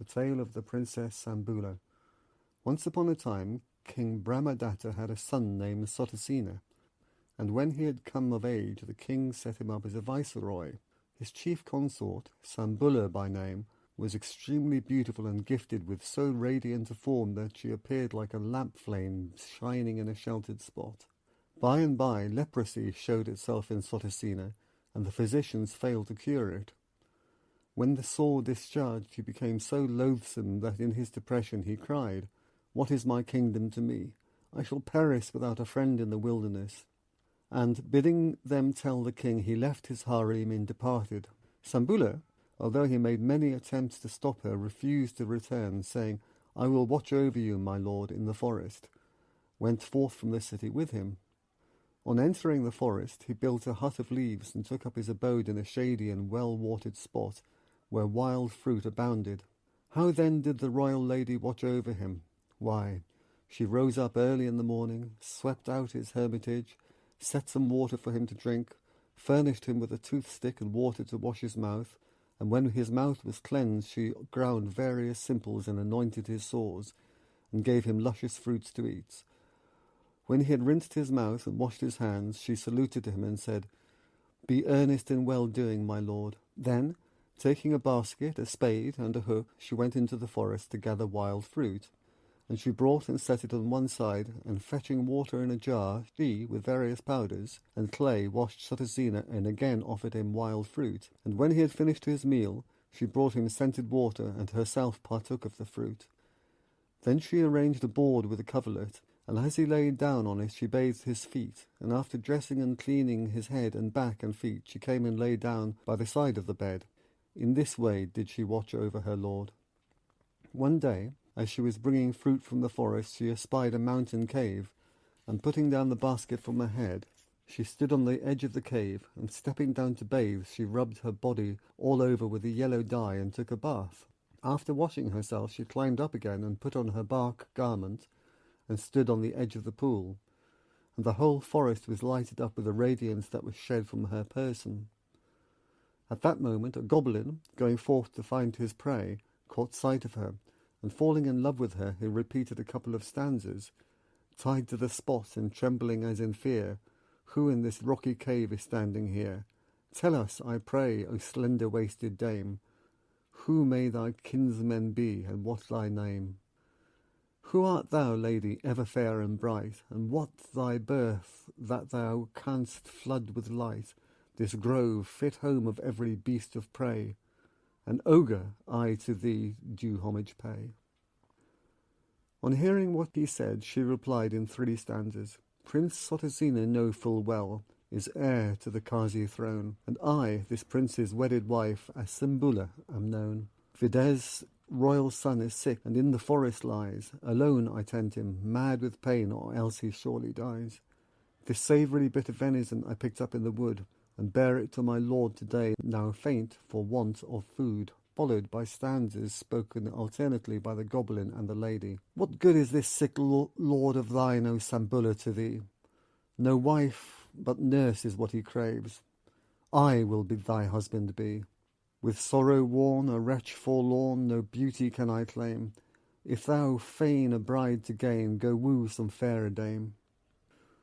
The Tale of the Princess Sambula. Once upon a time, King Brahmadatta had a son named Sotasena, and when he had come of age, the king set him up as a viceroy. His chief consort, Sambula by name, was extremely beautiful and gifted with so radiant a form that she appeared like a lamp flame shining in a sheltered spot. By and by, leprosy showed itself in Sotasena, and the physicians failed to cure it. When the sore discharged, he became so loathsome that in his depression he cried, "What is my kingdom to me? I shall perish without a friend in the wilderness." And bidding them tell the king, he left his harem and departed. Sambula, although he made many attempts to stop her, refused to return, saying, "I will watch over you, my lord, in the forest," went forth from the city with him. On entering the forest, he built a hut of leaves and took up his abode in a shady and well-watered spot where wild fruit abounded. How then did the royal lady watch over him? Why, she rose up early in the morning, swept out his hermitage, set some water for him to drink, furnished him with a toothstick and water to wash his mouth, and when his mouth was cleansed, she ground various simples and anointed his sores, and gave him luscious fruits to eat. When he had rinsed his mouth and washed his hands, she saluted him and said, "Be earnest in well-doing, my lord." Then, taking a basket, a spade, and a hook, she went into the forest to gather wild fruit. And she brought and set it on one side, and fetching water in a jar, she, with various powders and clay, washed Sotasena and again offered him wild fruit. And when he had finished his meal, she brought him scented water, and herself partook of the fruit. Then she arranged a board with a coverlet, and as he lay down on it, she bathed his feet, and after dressing and cleaning his head and back and feet, she came and lay down by the side of the bed. In this way did she watch over her lord. One day, as she was bringing fruit from the forest, she espied a mountain cave, and putting down the basket from her head, she stood on the edge of the cave, and stepping down to bathe, she rubbed her body all over with a yellow dye and took a bath. After washing herself, she climbed up again and put on her bark garment, and stood on the edge of the pool, and the whole forest was lighted up with the radiance that was shed from her person. At that moment, a goblin, going forth to find his prey, caught sight of her, and falling in love with her, he repeated a couple of stanzas, tied to the spot and trembling as in fear. "Who in this rocky cave is standing here? Tell us, I pray, O slender-waisted dame, who may thy kinsmen be, and what thy name? Who art thou, lady, ever fair and bright, and what thy birth, that thou canst flood with light this grove, fit home of every beast of prey? An ogre, I to thee due homage pay." On hearing what he said, she replied in 3 stanzas. "Prince Sotasena know full well, is heir to the Kazi throne, and I, this prince's wedded wife, as Sambula am known. Vide's royal son is sick, and in the forest lies. Alone I tend him, mad with pain, or else he surely dies. This savoury bit of venison I picked up in the wood, and bear it to my lord today, now faint for want of food," followed by stanzas spoken alternately by the goblin and the lady. "What good is this sick lord of thine, O Sambula, to thee? No wife, but nurse is what he craves. I will be thy husband be. With sorrow worn, a wretch forlorn, no beauty can I claim. If thou fain a bride to gain, go woo some fairer dame.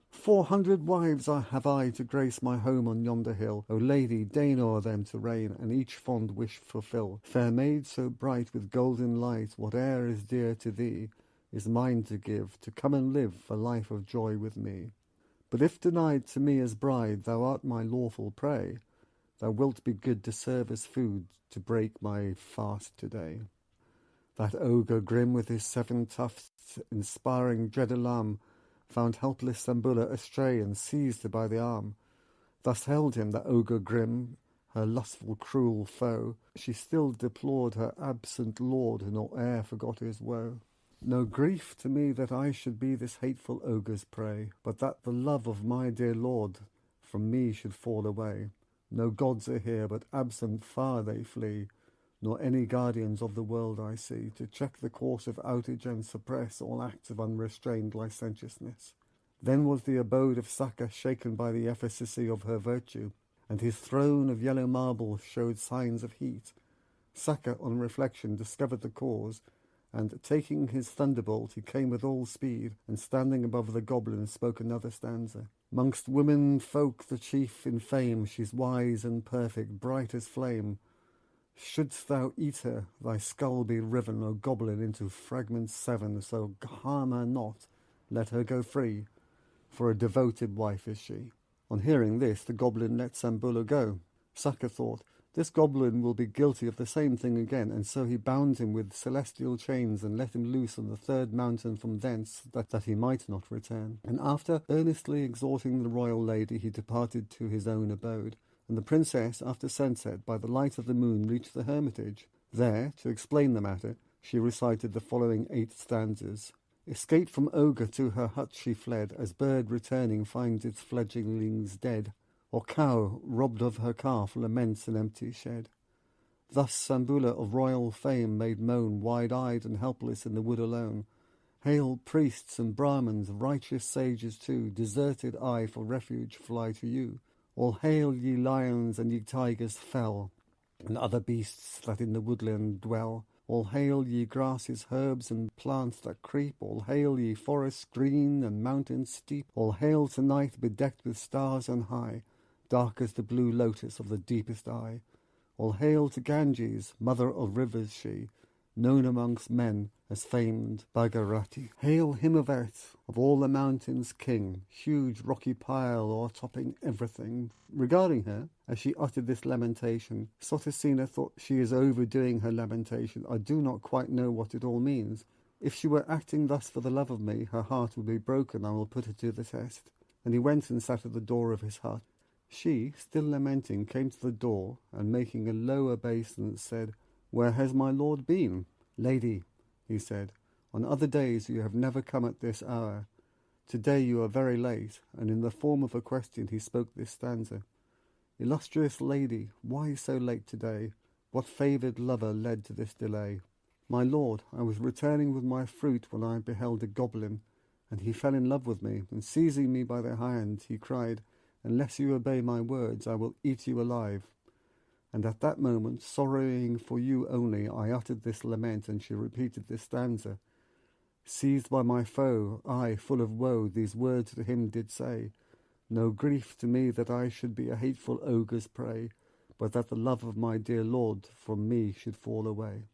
400 wives have I to grace my home on yonder hill. O lady, deign o'er them to reign, and each fond wish fulfill. Fair maid, so bright with golden light, whate'er is dear to thee is mine to give, to come and live a life of joy with me. But if denied to me as bride, thou art my lawful prey. Thou wilt be good to serve as food to break my fast today." That ogre grim with his 7 tufts, inspiring dread alarm, found helpless Sambula astray and seized her by the arm. Thus held him that ogre grim, her lustful cruel foe. She still deplored her absent lord, nor e'er forgot his woe. "No grief to me that I should be this hateful ogre's prey, but that the love of my dear lord from me should fall away. No gods are here, but absent far they flee, nor any guardians of the world I see, to check the course of outrage and suppress all acts of unrestrained licentiousness." Then was the abode of Saka shaken by the efficacy of her virtue, and his throne of yellow marble showed signs of heat. Saka, on reflection, discovered the cause, and, taking his thunderbolt, he came with all speed, and standing above the goblin, spoke another stanza. "'Mongst women folk the chief in fame, she's wise and perfect, bright as flame. Shouldst thou eat her, thy skull be riven, O goblin, into fragments 7, so harm her not, let her go free, for a devoted wife is she." On hearing this, the goblin let Sambula go. Saka thought, "This goblin will be guilty of the same thing again," and so he bound him with celestial chains and let him loose on the 3rd mountain from thence, that he might not return. And after earnestly exhorting the royal lady, he departed to his own abode. And the princess, after sunset, by the light of the moon, reached the hermitage. There, to explain the matter, she recited the following 8 stanzas. "Escaped from ogre to her hut she fled, as bird returning finds its fledglings dead, or cow, robbed of her calf, laments an empty shed. Thus Sambula of royal fame made moan, wide-eyed and helpless in the wood alone. Hail, priests and Brahmins, righteous sages too, deserted I for refuge fly to you. All hail, ye lions and ye tigers fell, and other beasts that in the woodland dwell. All hail, ye grasses, herbs, and plants that creep. All hail, ye forests green and mountains steep. All hail tonight, bedecked with stars on high, dark as the blue lotus of the deepest eye. All hail to Ganges, mother of rivers she, known amongst men as famed Bhagirati. Hail Himavert, of all the mountains king, huge rocky pile o'ertopping everything." Regarding her, as she uttered this lamentation, Sotasina thought, "She is overdoing her lamentation. I do not quite know what it all means. If she were acting thus for the love of me, her heart would be broken. I will put her to the test." And he went and sat at the door of his hut. She, still lamenting, came to the door, and making a low obeisance, said, "Where has my lord been?" "Lady," he said, "on other days you have never come at this hour. Today you are very late," and in the form of a question he spoke this stanza. "Illustrious lady, why so late today? What favoured lover led to this delay?" "My lord, I was returning with my fruit when I beheld a goblin, and he fell in love with me, and seizing me by the hand, he cried, 'Unless you obey my words, I will eat you alive.' And at that moment, sorrowing for you only, I uttered this lament," and she repeated this stanza. "Seized by my foe, I, full of woe, these words to him did say, 'No grief to me that I should be a hateful ogre's prey, but that the love of my dear lord from me should fall away.'"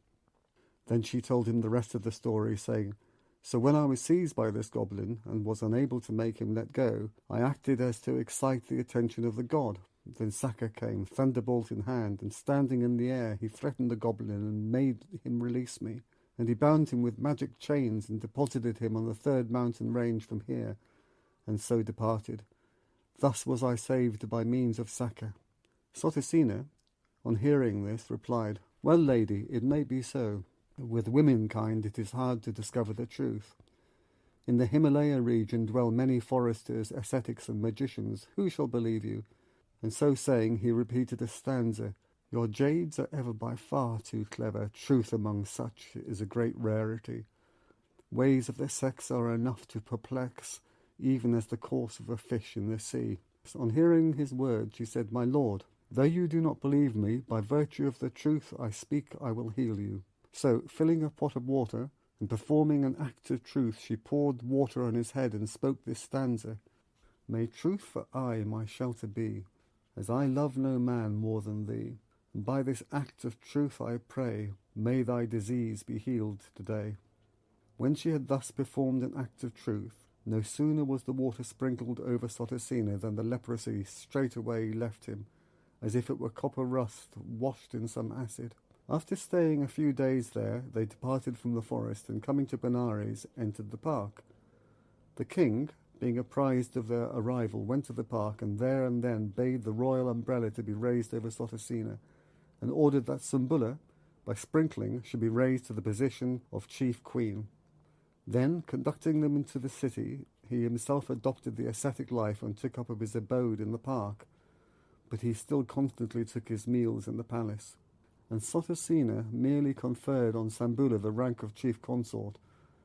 Then she told him the rest of the story, saying, "So when I was seized by this goblin, and was unable to make him let go, I acted as to excite the attention of the god. Then Saka came, thunderbolt in hand, and standing in the air, he threatened the goblin and made him release me. And he bound him with magic chains and deposited him on the 3rd mountain range from here, and so departed. Thus was I saved by means of Saka." Sotasina, on hearing this, replied, "Well, lady, it may be so. With womenkind it is hard to discover the truth. In the Himalaya region dwell many foresters, ascetics, and magicians. Who shall believe you?" And so saying, he repeated a stanza. "Your jades are ever by far too clever. Truth among such is a great rarity. Ways of their sex are enough to perplex, even as the course of a fish in the sea." On hearing his words, she said, "My lord, though you do not believe me, by virtue of the truth I speak, I will heal you." So, filling a pot of water, and performing an act of truth, she poured water on his head and spoke this stanza. "May truth for aye my shelter be, as I love no man more than thee. And by this act of truth I pray, may thy disease be healed today." When she had thus performed an act of truth, no sooner was the water sprinkled over Sotasina than the leprosy straightway left him, as if it were copper rust washed in some acid. After staying a few days there, they departed from the forest, and coming to Benares, entered the park. The king, being apprised of their arrival, went to the park, and there and then bade the royal umbrella to be raised over Sotasina, and ordered that Sambula, by sprinkling, should be raised to the position of chief queen. Then, conducting them into the city, he himself adopted the ascetic life and took up his abode in the park, but he still constantly took his meals in the palace. And Sotasina merely conferred on Sambula the rank of chief consort,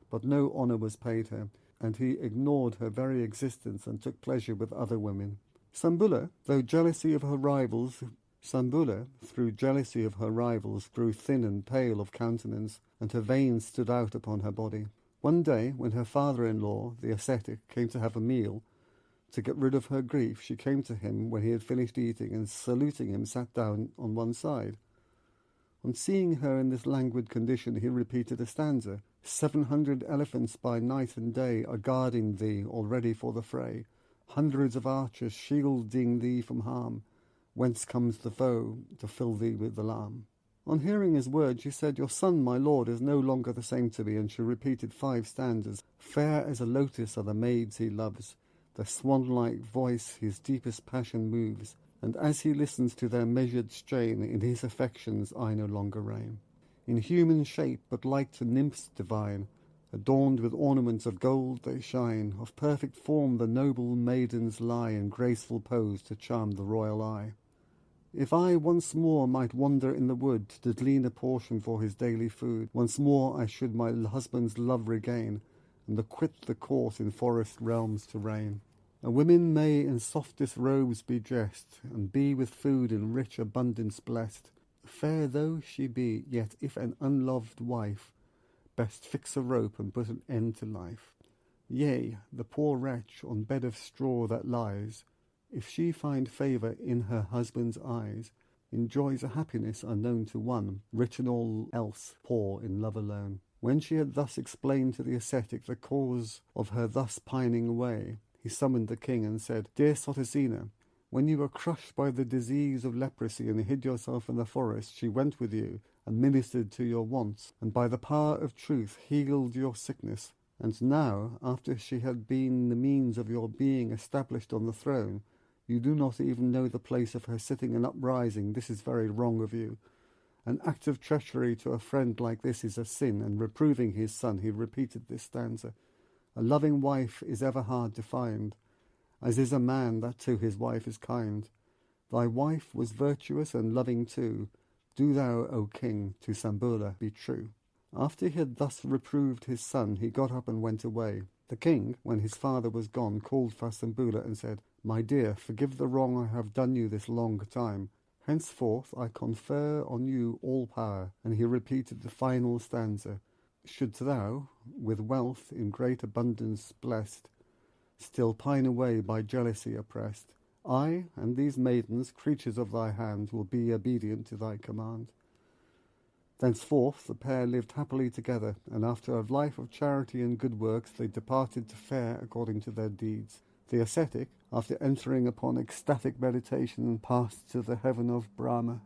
but no honour was paid her, and he ignored her very existence and took pleasure with other women. Sambula, though jealousy of her rivals Sambula, through jealousy of her rivals, grew thin and pale of countenance, and her veins stood out upon her body. One day, when her father-in-law, the ascetic, came to have a meal, to get rid of her grief, she came to him when he had finished eating, and saluting him, sat down on one side. On seeing her in this languid condition, he repeated a stanza. 700 elephants by night and day are guarding thee, all ready for the fray. Hundreds of archers shielding thee from harm. Whence comes the foe to fill thee with alarm? On hearing his words, she said, Your son, my lord, is no longer the same to me, and she repeated 5 stanzas. Fair as a lotus are the maids he loves. Their swan-like voice his deepest passion moves, and as he listens to their measured strain, in his affections I no longer reign. In human shape, but like to nymphs divine, adorned with ornaments of gold they shine. Of perfect form the noble maidens lie, in graceful pose to charm the royal eye. If I once more might wander in the wood, to glean a portion for his daily food, once more I should my husband's love regain, and quit the court in forest realms to reign. And women may in softest robes be dressed, and be with food in rich abundance blessed. Fair though she be, yet if an unloved wife, best fix a rope and put an end to life. Yea, the poor wretch on bed of straw that lies, if she find favour in her husband's eyes, enjoys a happiness unknown to one, rich in all else, poor in love alone. When she had thus explained to the ascetic the cause of her thus pining away, he summoned the king and said, Dear Soticina, when you were crushed by the disease of leprosy and hid yourself in the forest, she went with you and ministered to your wants, and by the power of truth healed your sickness. And now, after she had been the means of your being established on the throne, you do not even know the place of her sitting and uprising. This is very wrong of you. An act of treachery to a friend like this is a sin, and reproving his son, he repeated this stanza. A loving wife is ever hard to find, as is a man that to his wife is kind. Thy wife was virtuous and loving too. Do thou, O king, to Sambula be true. After he had thus reproved his son, he got up and went away. The king, when his father was gone, called for Sambula and said, My dear, forgive the wrong I have done you this long time. Henceforth I confer on you all power. And he repeated the final stanza. Shouldst thou, with wealth in great abundance blessed, still pine away by jealousy oppressed, I and these maidens, creatures of thy hand, will be obedient to thy command. Thenceforth the pair lived happily together, and after a life of charity and good works they departed to fare according to their deeds. The ascetic, after entering upon ecstatic meditation, passed to the heaven of Brahma.